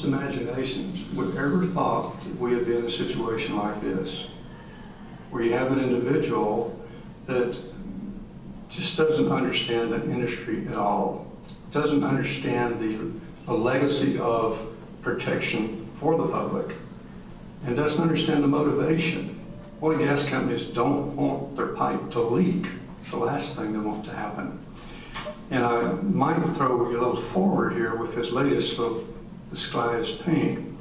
wildest imaginations would ever thought that we would be in a situation like this, where you have an individual that just doesn't understand the industry at all, doesn't understand the legacy of protection for the public, and doesn't understand the motivation. Oil and gas companies don't want their pipe to leak. It's the last thing they want to happen. And I might throw you a little forward here with his latest book, The Sky is Pink,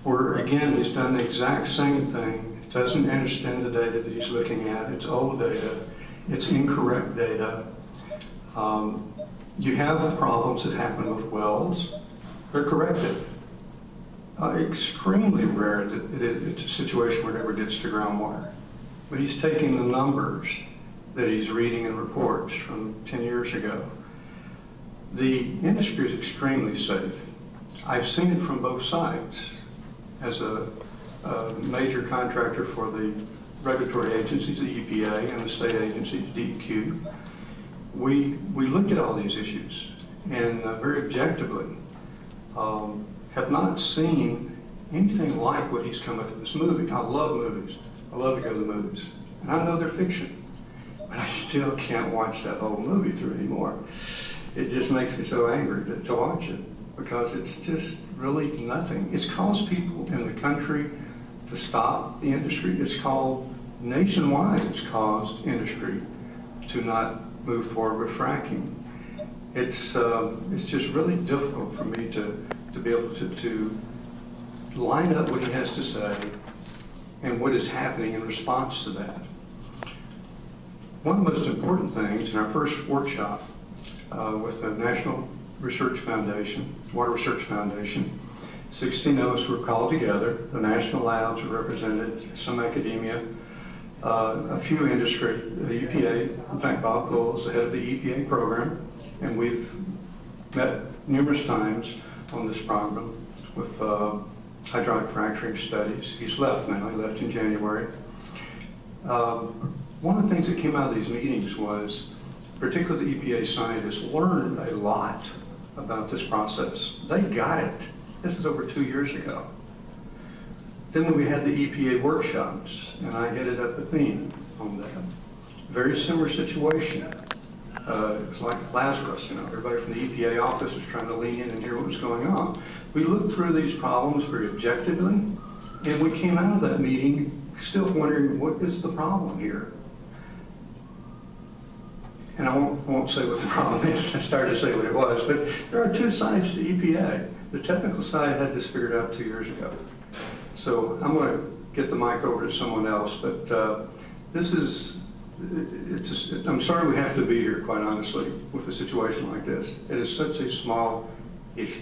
where again he's done the exact same thing, doesn't understand the data that he's looking at. It's old data, it's incorrect data. You have problems that happen with wells, they're corrected. Extremely rare that it's a situation where it ever gets to groundwater. But he's taking the numbers that he's reading in reports from 10 years ago. The industry is extremely safe. I've seen it from both sides. As a major contractor for the regulatory agencies, the EPA, and the state agencies, DEQ, we looked at all these issues and very objectively have not seen anything like what he's come up with this movie. I love movies. I love to go to the movies. And I know they're fiction, but I still can't watch that whole movie through anymore. It just makes me so angry to watch it, because it's just really nothing. It's caused people in the country to stop the industry. It's called, nationwide, it's caused industry to not move forward with fracking. It's just really difficult for me to be able to line up what he has to say and what is happening in response to that. One of the most important things in our first workshop with the National Research Foundation, Water Research Foundation, 16 of us were called together. The national labs were represented, some academia, a few industry, the EPA. In fact, Bob Cole is the head of the EPA program, and we've met numerous times on this problem with hydraulic fracturing studies. He's left now, he left in January. One of the things that came out of these meetings was, particularly the EPA scientists learned a lot about this process. They got it. This is over 2 years ago. Then when we had the EPA workshops, and I headed up a theme on that, very similar situation. It's like Lazarus, you know, everybody from the EPA office was trying to lean in and hear what was going on. We looked through these problems very objectively, and we came out of that meeting still wondering, what is the problem here? And I won't say what the problem is. I started to say what it was, but there are two sides to EPA. The technical side had this figured out 2 years ago. So I'm going to get the mic over to someone else, but this is, I'm sorry we have to be here, quite honestly, with a situation like this. It is such a small issue.